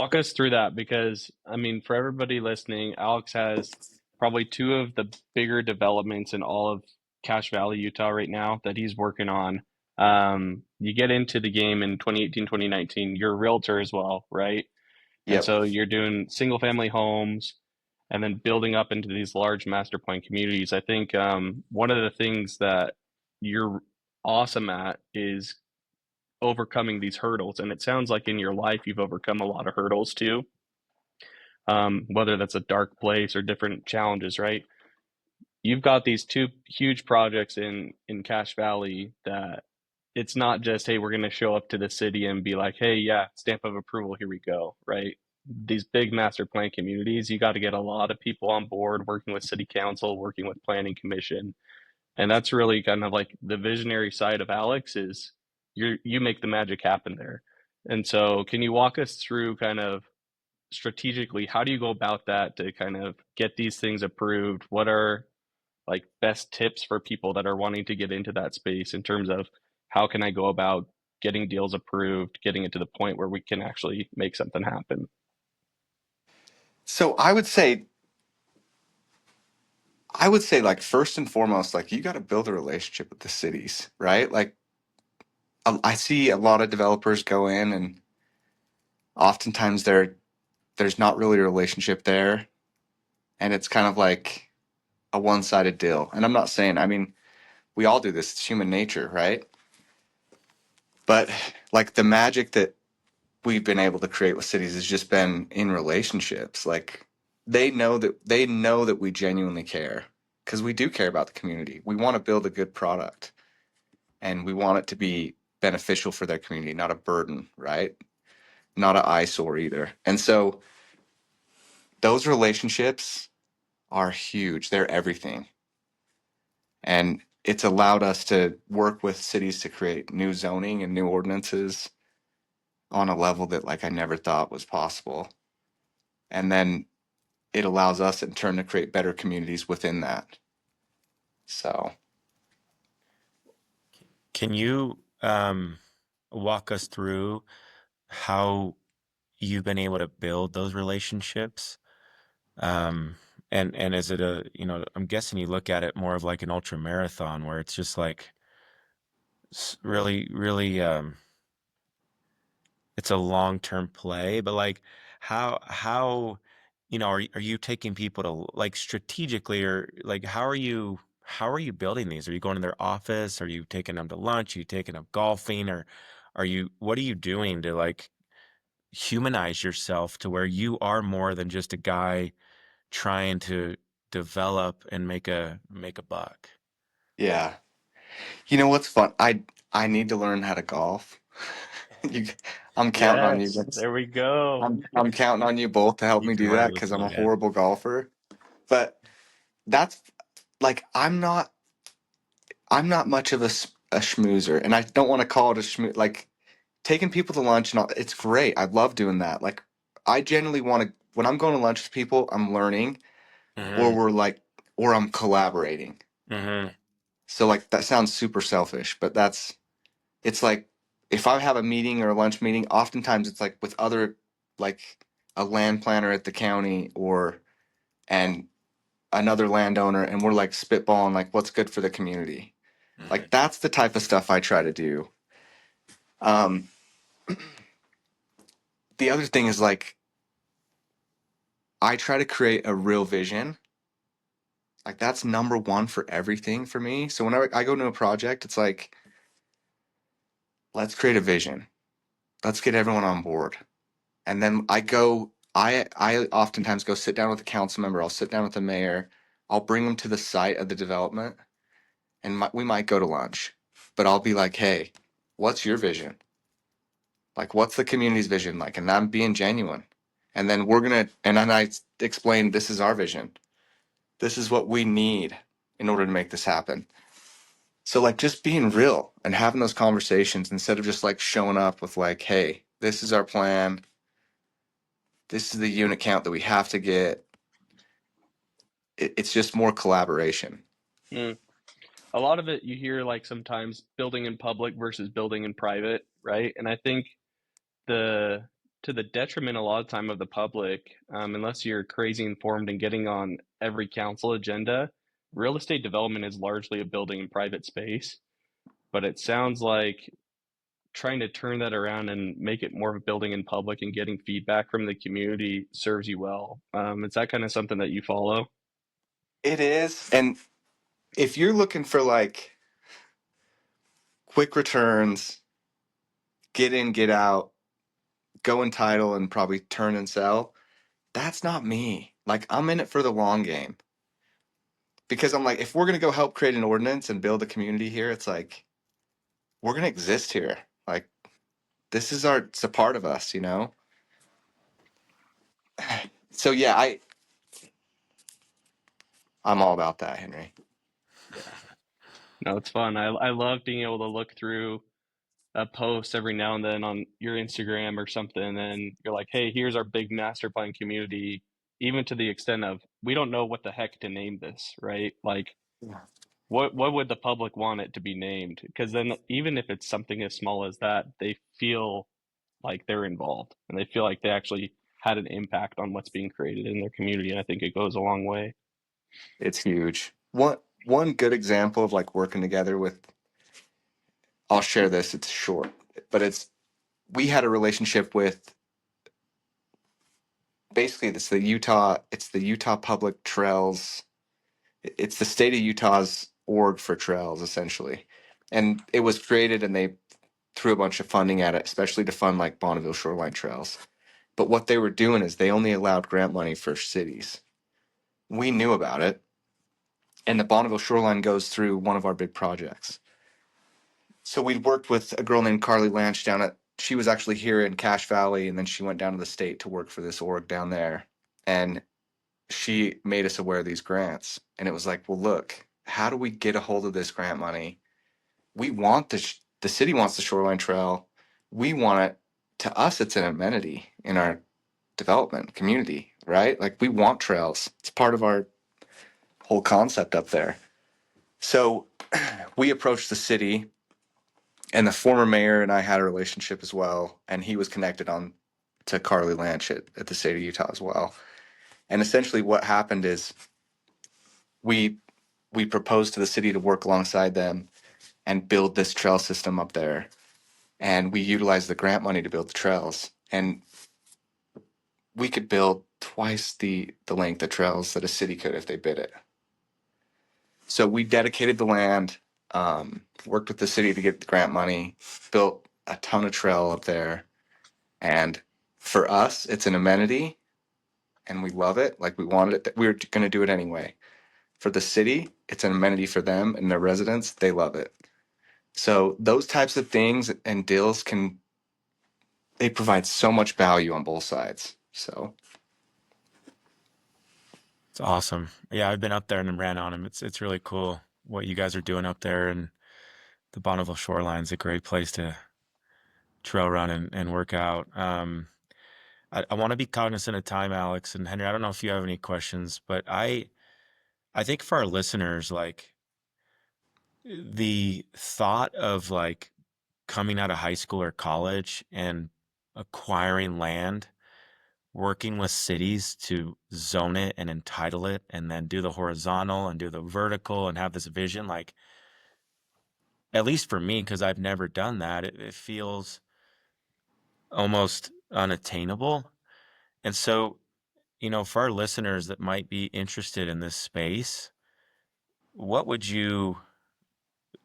Walk us through that because, I mean, for everybody listening, Alex has probably two of the bigger developments in all of Cache Valley, Utah right now that he's working on. You get into the game in 2018, 2019, you're a realtor as well, right? And Yep. so you're doing single family homes and then building up into these large master plan communities. I think one of the things that you're awesome at is overcoming these hurdles. And it sounds like in your life you've overcome a lot of hurdles too, whether that's a dark place or different challenges, right? You've got these two huge projects in Cache Valley that it's not just, hey, we're going to show up to the city and be like, hey, yeah, stamp of approval, here we go, right? These big master plan communities, you got to get a lot of people on board, working with city council, working with planning commission, and that's really kind of like the visionary side of Alex is you make the magic happen there. And so, can you walk us through kind of strategically how do you go about that to kind of get these things approved? What are like best tips for people that are wanting to get into that space in terms of how can I go about getting deals approved, getting it to the point where we can actually make something happen? So I would say like first and foremost, like you got to build a relationship with the cities, right? Like I see a lot of developers go in and oftentimes there's not really a relationship there and it's kind of like a one-sided deal. And I'm not saying, I mean, we all do this, it's human nature, right? But like the magic that we've been able to create with cities has just been in relationships. Like they know that we genuinely care because we do care about the community. We want to build a good product and we want it to be beneficial for their community, not a burden, right? Not an eyesore either. And so those relationships are huge. They're everything. And it's allowed us to work with cities to create new zoning and new ordinances on a level that like I never thought was possible. And then it allows us in turn to create better communities within that. So, Can you walk us through how you've been able to build those relationships? Um, and is it I'm guessing you look at it more of like an ultra marathon where it's just like really, really, it's a long-term play, but like how are you taking people to like strategically or like how are you building these? Are you going to their office? Are you taking them to lunch? Are you taking them golfing? Or what are you doing to like humanize yourself to where you are more than just a guy trying to develop and make a buck? yeah. You know what's fun? I need to learn how to golf. you, I'm counting on you. Yes, there we go. I'm counting on you both to help You me can do learn that with because I'm me, a man. horrible golfer. But that's like I'm not much of a schmoozer, and I don't want to call it a schmoo. Like taking people to lunch and all, it's great. I love doing that. Like I genuinely want to when I'm going to lunch with people, I'm learning, or Hmm. we're like, or I'm collaborating. Hmm. So like that sounds super selfish, but it's like if I have a meeting or a lunch meeting, oftentimes it's like with other like a land planner at the county or and another landowner and we're like spitballing like what's good for the community. Like Hmm. that's the type of stuff I try to do. Um, the other thing is like I try to create a real vision. Like that's number one for everything for me. So whenever I go into a project, it's like let's create a vision. Let's get everyone on board. And then I oftentimes go sit down with a council member. I'll sit down with the mayor. I'll bring them to the site of the development, and we might go to lunch. But I'll be like, hey, what's your vision? Like, what's the community's vision like? And I'm being genuine. And then and then I explain this is our vision. This is what we need in order to make this happen. So, like, just being real and having those conversations instead of just like showing up with, like, hey, this is our plan. This is the unit count that we have to get. It's just more collaboration. Mm. A lot of it you hear like sometimes building in public versus building in private, right? And I think the to the detriment a lot of time of the public, unless you're crazy informed and getting on every council agenda. Real estate development is largely a building in private space, but it sounds like trying to turn that around and make it more of a building in public and getting feedback from the community serves you well. Is that kind of something that you follow? It is. And if you're looking for like quick returns, get in, get out, go and title and probably turn and sell, that's not me. Like I'm in it for the long game. Because I'm like, if we're gonna go help create an ordinance and build a community here, it's like we're gonna exist here. Like this is it's a part of us, you know? So yeah, I'm all about that, Henry. Yeah. No, it's fun. I love being able to look through a post every now and then on your Instagram or something, and you're like, hey, here's our big master plan community, even to the extent of we don't know what the heck to name this, right? Like, Yeah. what would the public want it to be named? Because then even if it's something as small as that, they feel like they're involved and they feel like they actually had an impact on what's being created in their community. And I think it goes a long way. It's huge. One good example of like working together with, I'll share this, it's short, but we had a relationship with basically it's the Utah Public Trails. It's the state of Utah's org for trails essentially. And it was created and they threw a bunch of funding at it, especially to fund like Bonneville shoreline trails. But what they were doing is they only allowed grant money for cities. We knew about it, and the Bonneville shoreline goes through one of our big projects. So we'd worked with a girl named Carly Lanch she was actually here in Cache Valley, and then she went down to the state to work for this org down there. And she made us aware of these grants. And it was like, well, look, how do we get a hold of this grant money? We want the city wants the shoreline trail. We want it. To us, it's an amenity in our development community, right? Like we want trails. It's part of our whole concept up there. So we approached the city, and the former mayor and I had a relationship as well, and he was connected on to Carly Lanch at the state of Utah as well. And essentially, what happened is we we proposed to the city to work alongside them and build this trail system up there, and we utilized the grant money to build the trails, and we could build twice the length of trails that a city could if they bid it. So we dedicated the land, worked with the city to get the grant money, built a ton of trail up there. And for us, it's an amenity and we love it. Like we wanted it, we were going to do it anyway. For the city, it's an amenity for them and their residents. They love it. So those types of things and deals they provide so much value on both sides. So It's awesome. Yeah, I've been up there and ran on them. It's really cool what you guys are doing up there, and the Bonneville Shoreline's a great place to trail run and work out. I want to be cognizant of time, Alex and Henry. I don't know if you have any questions, but I think for our listeners, like the thought of like coming out of high school or college and acquiring land, working with cities to zone it and entitle it, and then do the horizontal and do the vertical and have this vision, like at least for me, because I've never done that, it feels almost unattainable. And so, for our listeners that might be interested in this space, what would you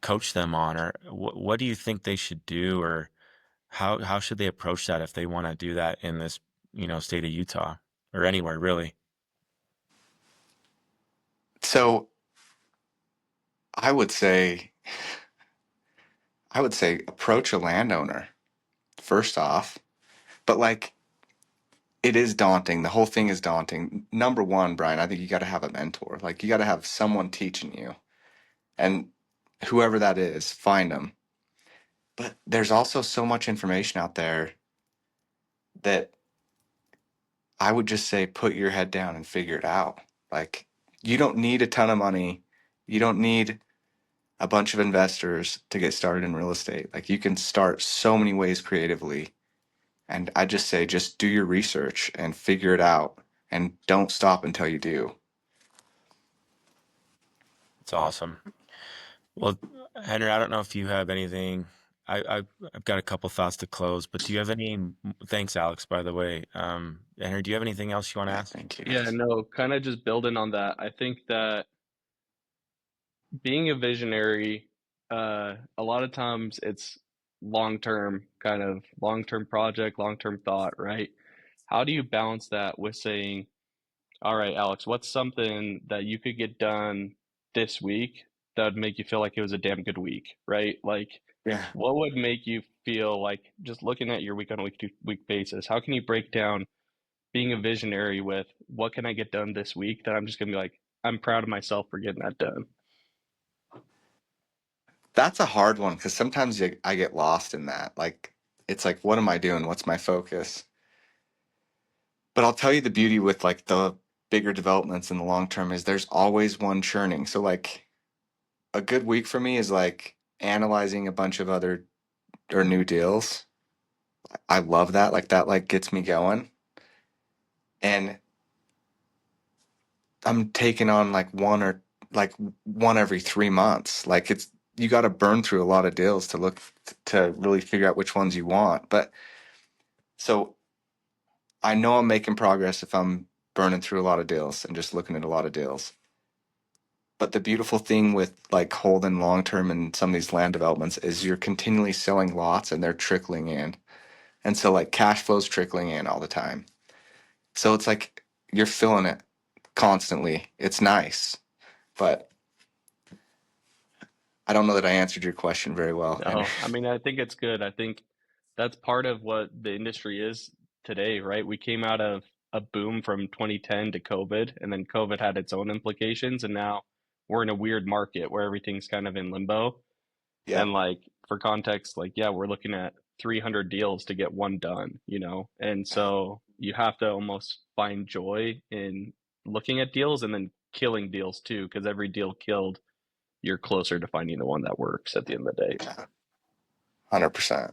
coach them on, or what do you think they should do, or how should they approach that if they want to do that in this, state of Utah or anywhere really? so I would say approach a landowner first off. But like it is daunting. The whole thing is daunting. Number one, Brian, I think you got to have a mentor. Like you got to have someone teaching you, and whoever that is, find them. But there's also so much information out there that I would just say put your head down and figure it out. Like you don't need a ton of money. You don't need a bunch of investors to get started in real estate. Like you can start so many ways creatively. And I just say, just do your research and figure it out, and don't stop until you do. It's awesome. Well, Henry, I don't know if you have anything. I've got a couple thoughts to close, but do you have any? Thanks, Alex, by the way. Henry, do you have anything else you want to Yeah, ask? thank you. Yeah, no, kind of just building on that. I think that being a visionary, a lot of times it's long term, kind of long term project, long term thought, right? How do you balance that with saying, all right, Alex, what's something that you could get done this week that would make you feel like it was a damn good week, right? Like, Yeah. what would make you feel like just looking at your week on a week to week basis? How can you break down being a visionary with what can I get done this week that I'm just gonna be like, I'm proud of myself for getting that done? That's a hard one because sometimes I get lost in that. Like, it's like, what am I doing? What's my focus? But I'll tell you the beauty with like the bigger developments in the long term is there's always one churning. So, like, a good week for me is like analyzing a bunch of other or new deals. I love that. Like, that, like, gets me going. And I'm taking on like like one every 3 months. Like, it's, you got to burn through a lot of deals to look to really figure out which ones you want. But so I know I'm making progress if I'm burning through a lot of deals and just looking at a lot of deals. But the beautiful thing with like holding long term and some of these land developments is you're continually selling lots and they're trickling in. And so like cash flow's trickling in all the time. So it's like you're filling it constantly. It's nice. But I don't know that I answered your question very well, Henry. No, I mean, I think it's good. I think that's part of what the industry is today, right? We came out of a boom from 2010 to COVID, and then COVID had its own implications, and now we're in a weird market where everything's kind of in limbo. Yeah, And like for context, like yeah, we're looking at 300 deals to get one done, you know? And so you have to almost find joy in looking at deals and then killing deals too, because every deal killed, you're closer to finding the one that works at the end of the day. 100%.